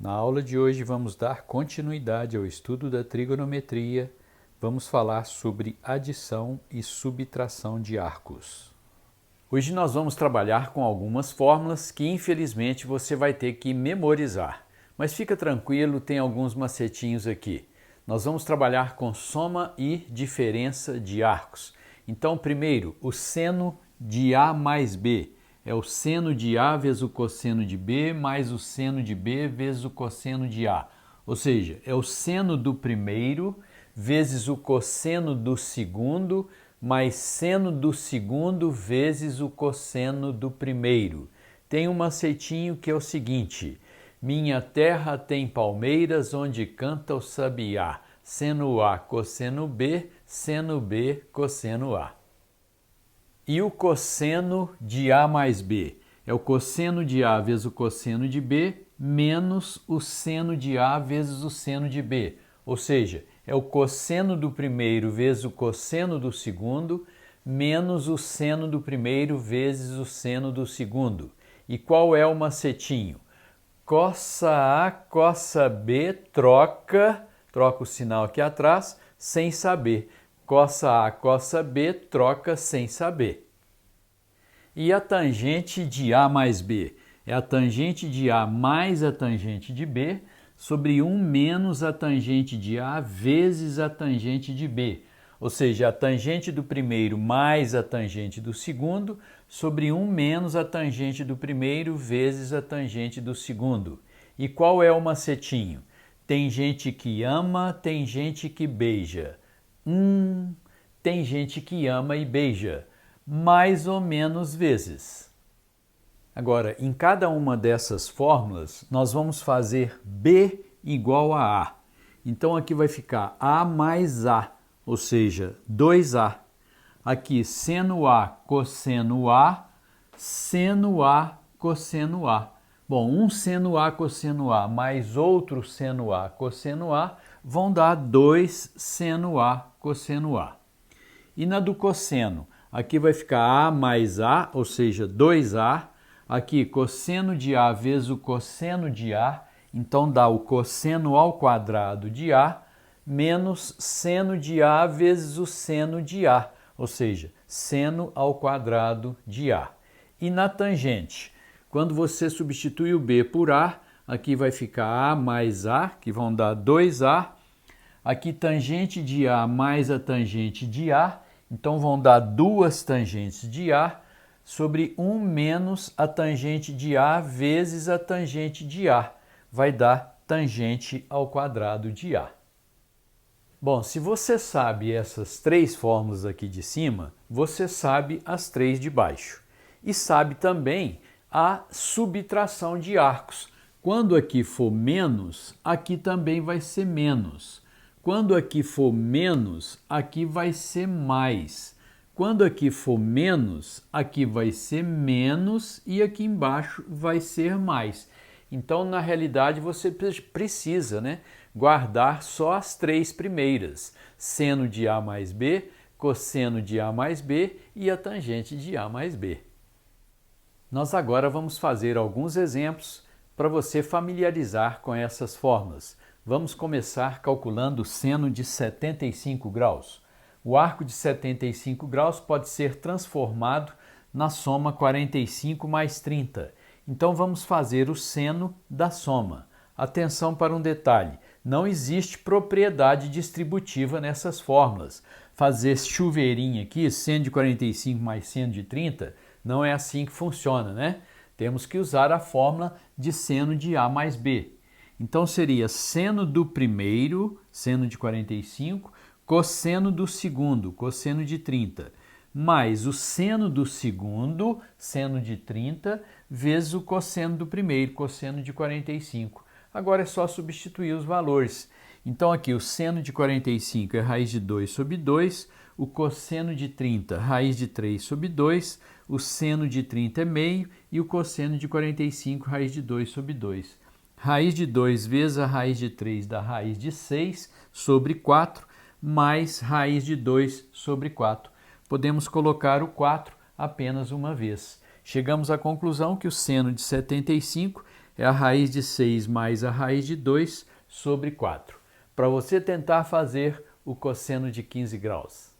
Na aula de hoje vamos dar continuidade ao estudo da trigonometria. Vamos falar sobre adição e subtração de arcos. Hoje nós vamos trabalhar com algumas fórmulas que infelizmente você vai ter que memorizar. Mas fica tranquilo, tem alguns macetinhos aqui. Nós vamos trabalhar com soma e diferença de arcos. Então, primeiro, o seno de A mais B. É o seno de A vezes o cosseno de B mais o seno de B vezes o cosseno de A. Ou seja, é o seno do primeiro vezes o cosseno do segundo mais seno do segundo vezes o cosseno do primeiro. Tem um macetinho que é o seguinte: minha terra tem palmeiras onde canta o sabiá. Seno A, cosseno B, seno B, cosseno A. E o cosseno de A mais B? É o cosseno de A vezes o cosseno de B menos o seno de A vezes o seno de B. Ou seja, é o cosseno do primeiro vezes o cosseno do segundo menos o seno do primeiro vezes o seno do segundo. E qual é o macetinho? Cossa A, cossa B, troca o sinal aqui atrás, sem saber. Cossa A, cossa B, troca sem saber. E a tangente de A mais B? É a tangente de A mais a tangente de B sobre 1 menos a tangente de A vezes a tangente de B. Ou seja, a tangente do primeiro mais a tangente do segundo sobre 1 menos a tangente do primeiro vezes a tangente do segundo. E qual é o macetinho? Tem gente que ama, tem gente que beija. Tem gente que ama e beija, mais ou menos vezes. Agora, em cada uma dessas fórmulas, nós vamos fazer B igual a A. Então, aqui vai ficar A mais A, ou seja, 2A. Aqui, seno A, cosseno A, seno A, cosseno A. Bom, um seno A cosseno A mais outro seno A cosseno A vão dar 2 seno A cosseno A. E na do cosseno, aqui vai ficar A mais A, ou seja, 2A. Aqui, cosseno de A vezes o cosseno de A, então dá o cosseno ao quadrado de A, menos seno de A vezes o seno de A, ou seja, seno ao quadrado de A. E na tangente, quando você substitui o B por A, aqui vai ficar A mais A, que vão dar 2A. Aqui, tangente de A mais a tangente de A, então vão dar 2 tangentes de A sobre 1 menos a tangente de A vezes a tangente de A. Vai dar tangente ao quadrado de A. Bom, se você sabe essas 3 fórmulas aqui de cima, você sabe as 3 de baixo. E sabe também a subtração de arcos. Quando aqui for menos, aqui também vai ser menos. Quando aqui for menos, aqui vai ser mais. Quando aqui for menos, aqui vai ser menos e aqui embaixo vai ser mais. Então, na realidade, você precisa, guardar só as 3 primeiras. Seno de A mais B, cosseno de A mais B e a tangente de A mais B. Nós agora vamos fazer alguns exemplos para você familiarizar com essas fórmulas. Vamos começar calculando o seno de 75 graus. O arco de 75 graus pode ser transformado na soma 45 mais 30. Então vamos fazer o seno da soma. Atenção para um detalhe: não existe propriedade distributiva nessas fórmulas. Fazer chuveirinho aqui, seno de 45 mais seno de 30, não é assim que funciona, Temos que usar a fórmula de seno de A mais B. Então seria seno do primeiro, seno de 45, cosseno do segundo, cosseno de 30, mais o seno do segundo, seno de 30, vezes o cosseno do primeiro, cosseno de 45. Agora é só substituir os valores. Então aqui o seno de 45 é raiz de 2 sobre 2, o cosseno de 30, raiz de 3 sobre 2, o seno de 30 é meio e o cosseno de 45, raiz de 2 sobre 2. Raiz de 2 vezes a raiz de 3 dá raiz de 6 sobre 4, mais raiz de 2 sobre 4. Podemos colocar o 4 apenas uma vez. Chegamos à conclusão que o seno de 75 é a raiz de 6 mais a raiz de 2 sobre 4. Para você tentar fazer o cosseno de 15 graus.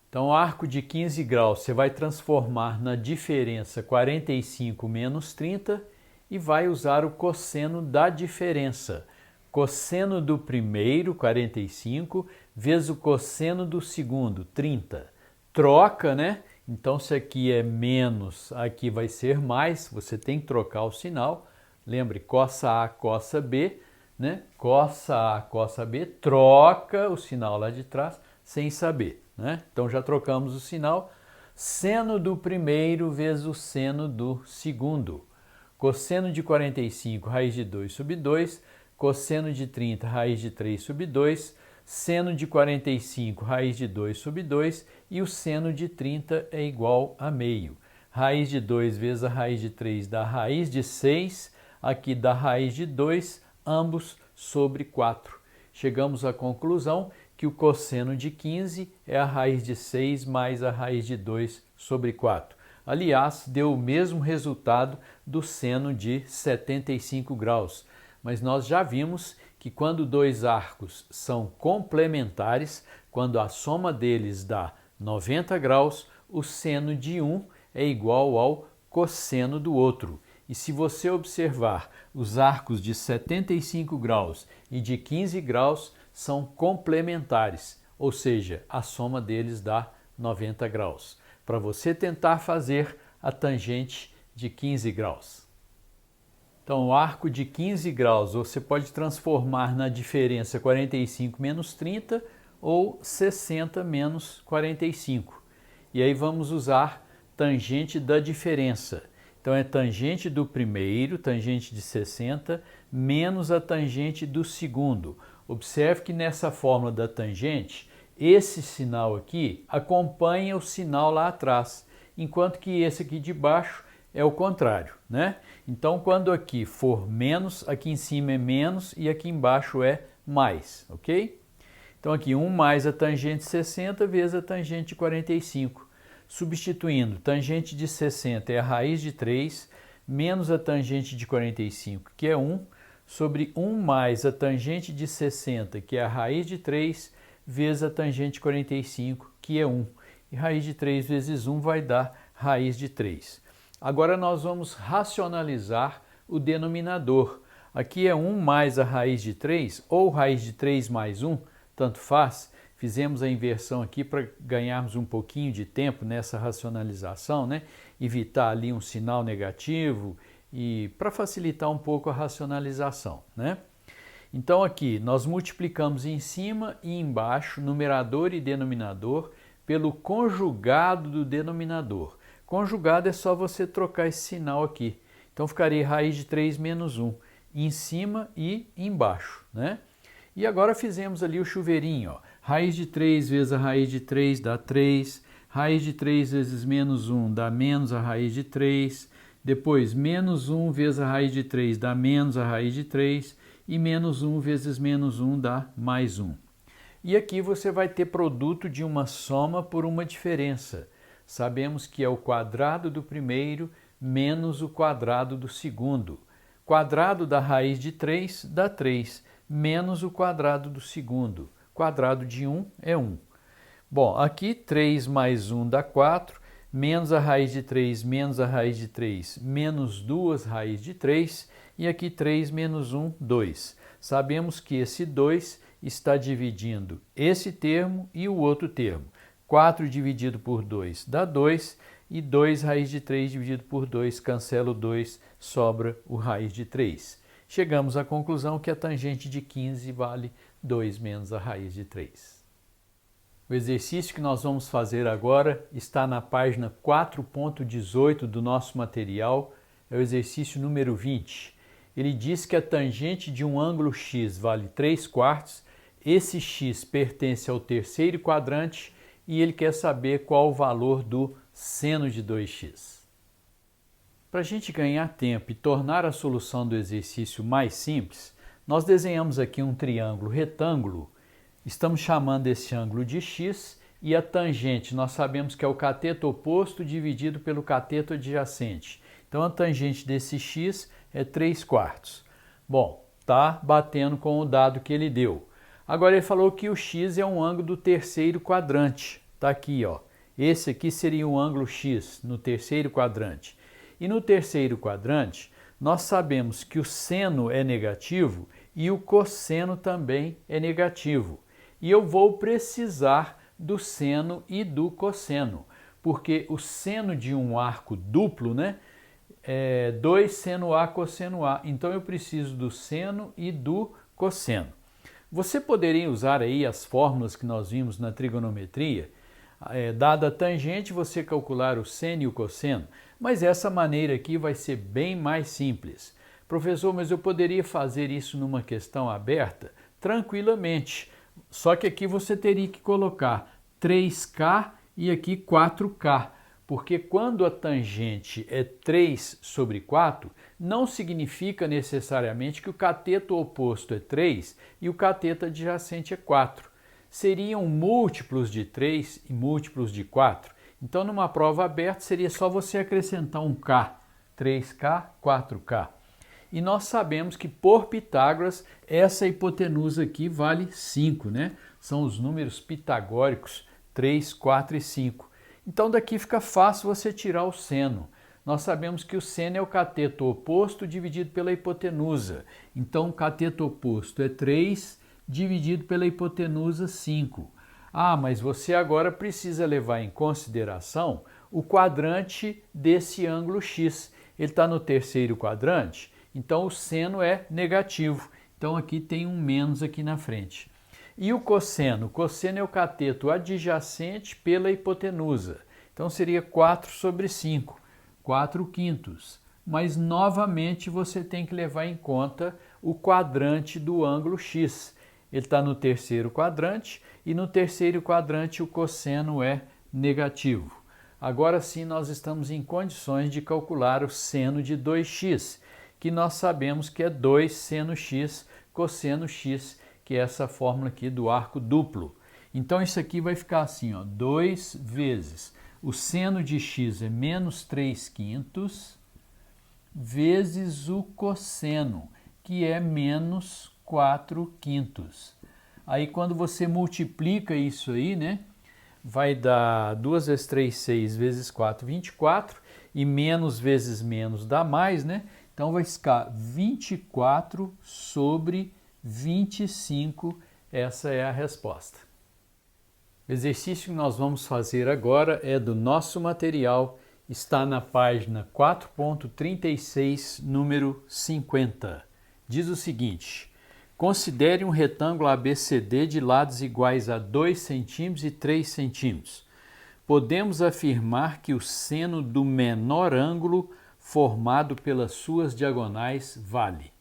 Então, o arco de 15 graus você vai transformar na diferença 45 menos 30 e vai usar o cosseno da diferença. Cosseno do primeiro, 45, vezes o cosseno do segundo, 30. Troca, né? Então, se aqui é menos, aqui vai ser mais, você tem que trocar o sinal. Lembre, cossa A, cossa B, né? Cossa A, cossa B, troca o sinal lá de trás sem saber, né? Então, já trocamos o sinal. Seno do primeiro vezes o seno do segundo. Cosseno de 45, raiz de 2 sobre 2. Cosseno de 30, raiz de 3 sobre 2. Seno de 45, raiz de 2 sobre 2, e o seno de 30 é igual a meio. Raiz de 2 vezes a raiz de 3 dá raiz de 6, aqui dá raiz de 2, ambos sobre 4. Chegamos à conclusão que o cosseno de 15 é a raiz de 6 mais a raiz de 2 sobre 4. Aliás, deu o mesmo resultado do seno de 75 graus, mas nós já vimos que quando dois arcos são complementares, quando a soma deles dá 90 graus, o seno de um é igual ao cosseno do outro. E se você observar, os arcos de 75 graus e de 15 graus são complementares, ou seja, a soma deles dá 90 graus. Para você tentar fazer a tangente de 15 graus. Então, o arco de 15 graus você pode transformar na diferença 45 menos 30 ou 60 menos 45. E aí vamos usar tangente da diferença. Então, é tangente do primeiro, tangente de 60, menos a tangente do segundo. Observe que nessa fórmula da tangente, esse sinal aqui acompanha o sinal lá atrás, enquanto que esse aqui de baixo é o contrário, né? Então, quando aqui for menos, aqui em cima é menos e aqui embaixo é mais, ok? Então, aqui 1 mais a tangente de 60 vezes a tangente de 45. Substituindo, tangente de 60 é a raiz de 3, menos a tangente de 45, que é 1, sobre 1 mais a tangente de 60, que é a raiz de 3, vezes a tangente de 45, que é 1. E raiz de 3 vezes 1 vai dar raiz de 3. Agora nós vamos racionalizar o denominador. Aqui é 1 mais a raiz de 3, ou raiz de 3 mais 1, tanto faz. Fizemos a inversão aqui para ganharmos um pouquinho de tempo nessa racionalização, né? Evitar ali um sinal negativo e para facilitar um pouco a racionalização, né? Então aqui nós multiplicamos em cima e embaixo, numerador e denominador, pelo conjugado do denominador. Conjugado é só você trocar esse sinal aqui. Então ficaria raiz de 3 menos 1, em cima e embaixo, né? E agora fizemos ali o chuveirinho, ó. Raiz de 3 vezes a raiz de 3 dá 3, raiz de 3 vezes menos 1 dá menos a raiz de 3, depois menos 1 vezes a raiz de 3 dá menos a raiz de 3, e menos 1 vezes menos 1 dá mais 1. E aqui você vai ter produto de uma soma por uma diferença. Sabemos que é o quadrado do primeiro menos o quadrado do segundo. Quadrado da raiz de 3 dá 3, menos o quadrado do segundo. Quadrado de 1 é 1. Bom, aqui 3 mais 1 dá 4, menos a raiz de 3 menos a raiz de 3, menos 2 raiz de 3, e aqui 3 menos 1, 2. Sabemos que esse 2 está dividindo esse termo e o outro termo. 4 dividido por 2 dá 2, e 2 raiz de 3 dividido por 2, cancela o 2, sobra o raiz de 3. Chegamos à conclusão que a tangente de 15 vale 2 menos a raiz de 3. O exercício que nós vamos fazer agora está na página 4.18 do nosso material, é o exercício número 20. Ele diz que a tangente de um ângulo x vale 3/4, esse x pertence ao terceiro quadrante e ele quer saber qual o valor do seno de 2x. Para a gente ganhar tempo e tornar a solução do exercício mais simples, nós desenhamos aqui um triângulo retângulo. Estamos chamando esse ângulo de x e a tangente nós sabemos que é o cateto oposto dividido pelo cateto adjacente. Então a tangente desse x é 3/4. Bom, tá batendo com o dado que ele deu. Agora ele falou que o x é um ângulo do terceiro quadrante. Tá aqui, ó. Esse aqui seria o ângulo x no terceiro quadrante. E no terceiro quadrante, nós sabemos que o seno é negativo e o cosseno também é negativo. E eu vou precisar do seno e do cosseno, porque o seno de um arco duplo, né, é 2 seno A cosseno A. Então eu preciso do seno e do cosseno. Você poderia usar aí as fórmulas que nós vimos na trigonometria, dada a tangente, você calcular o seno e o cosseno, mas essa maneira aqui vai ser bem mais simples. Professor, mas eu poderia fazer isso numa questão aberta? Tranquilamente, só que aqui você teria que colocar 3K e aqui 4K, porque quando a tangente é 3/4, não significa necessariamente que o cateto oposto é 3 e o cateto adjacente é 4. Seriam múltiplos de 3 e múltiplos de 4. Então, numa prova aberta, seria só você acrescentar um K, 3K, 4K. E nós sabemos que, por Pitágoras, essa hipotenusa aqui vale 5, né? São os números pitagóricos 3, 4 e 5. Então, daqui fica fácil você tirar o seno. Nós sabemos que o seno é o cateto oposto dividido pela hipotenusa. Então, o cateto oposto é 3 dividido pela hipotenusa 5. Ah, mas você agora precisa levar em consideração o quadrante desse ângulo x. Ele está no terceiro quadrante, então o seno é negativo. Então, aqui tem um menos aqui na frente. E o cosseno? O cosseno é o cateto adjacente pela hipotenusa. Então, seria 4/5, 4/5. Mas, novamente, você tem que levar em conta o quadrante do ângulo x. Ele está no terceiro quadrante e no terceiro quadrante o cosseno é negativo. Agora sim, nós estamos em condições de calcular o seno de 2x, que nós sabemos que é 2 seno x cosseno x, que é essa fórmula aqui do arco duplo. Então, isso aqui vai ficar assim, ó, 2 vezes o seno de x é menos 3/5 vezes o cosseno, que é menos 4/5. Aí, quando você multiplica isso aí, né, vai dar 2 vezes 3, 6 vezes 4, 24, e menos vezes menos dá mais, né? Então, vai ficar 24/25, essa é a resposta. O exercício que nós vamos fazer agora é do nosso material, está na página 4.36, número 50. Diz o seguinte: considere um retângulo ABCD de lados iguais a 2 cm e 3 cm. Podemos afirmar que o seno do menor ângulo formado pelas suas diagonais vale.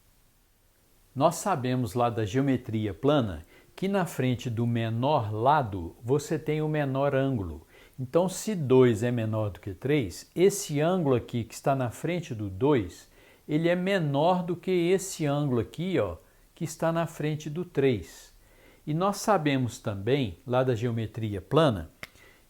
Nós sabemos lá da geometria plana que na frente do menor lado você tem o menor ângulo. Então, se 2 é menor do que 3, esse ângulo aqui que está na frente do 2, ele é menor do que esse ângulo aqui, ó, que está na frente do 3. E nós sabemos também, lá da geometria plana,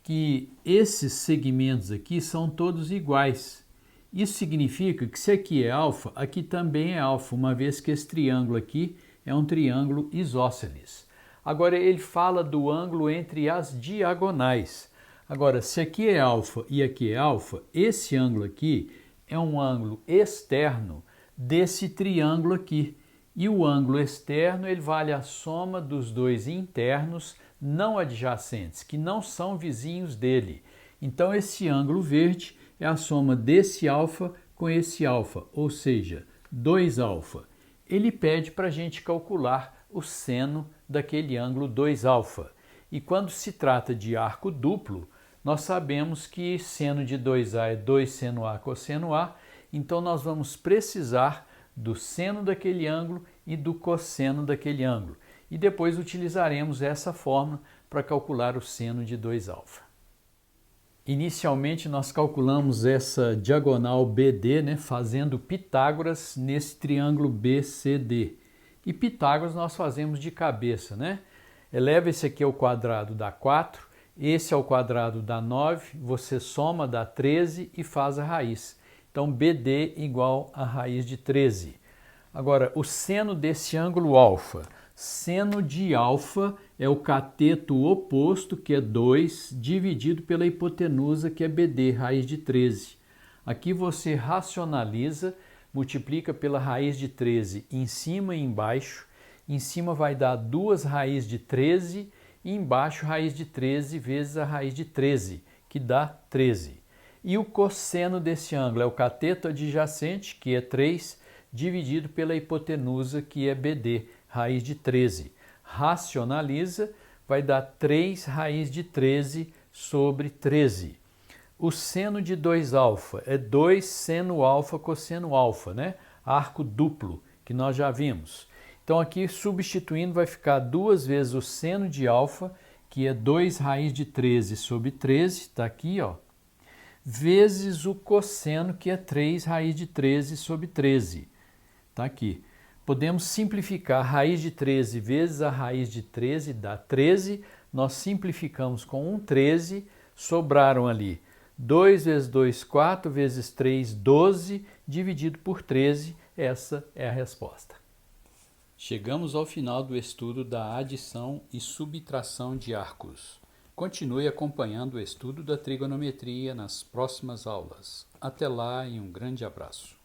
que esses segmentos aqui são todos iguais. Isso significa que se aqui é alfa, aqui também é alfa, uma vez que esse triângulo aqui é um triângulo isósceles. Agora, ele fala do ângulo entre as diagonais. Agora, se aqui é alfa e aqui é alfa, esse ângulo aqui é um ângulo externo desse triângulo aqui. E o ângulo externo ele vale a soma dos dois internos não adjacentes, que não são vizinhos dele. Então, esse ângulo verde é a soma desse alfa com esse alfa, ou seja, 2α. Ele pede para a gente calcular o seno daquele ângulo 2α. E quando se trata de arco duplo, nós sabemos que seno de 2A é 2 seno A cosseno A, então nós vamos precisar do seno daquele ângulo e do cosseno daquele ângulo. E depois utilizaremos essa fórmula para calcular o seno de 2α. Inicialmente nós calculamos essa diagonal BD, né, fazendo Pitágoras nesse triângulo BCD. E Pitágoras nós fazemos de cabeça, né? Eleva esse aqui ao quadrado dá 4, esse ao quadrado dá 9, você soma dá 13 e faz a raiz. Então, BD igual a raiz de 13. Agora, o seno desse ângulo alfa. Seno de alfa é o cateto oposto, que é 2, dividido pela hipotenusa, que é BD, raiz de 13. Aqui você racionaliza, multiplica pela raiz de 13 em cima e embaixo. Em cima vai dar 2 raiz de 13 e embaixo raiz de 13 vezes a raiz de 13, que dá 13. E o cosseno desse ângulo é o cateto adjacente, que é 3, dividido pela hipotenusa, que é BD, raiz de 13. Racionaliza, vai dar 3 raiz de 13 sobre 13. O seno de 2α é 2 seno alfa cosseno alfa, né? Arco duplo, que nós já vimos. Então aqui, substituindo, vai ficar 2 vezes o seno de alfa, que é 2 raiz de 13 sobre 13, está aqui, ó, vezes o cosseno, que é 3 raiz de 13 sobre 13. Está aqui. Podemos simplificar raiz de 13 vezes a raiz de 13, dá 13. Nós simplificamos com 13, sobraram ali 2 vezes 2, 4, vezes 3, 12, dividido por 13. Essa é a resposta. Chegamos ao final do estudo da adição e subtração de arcos. Continue acompanhando o estudo da trigonometria nas próximas aulas. Até lá e um grande abraço.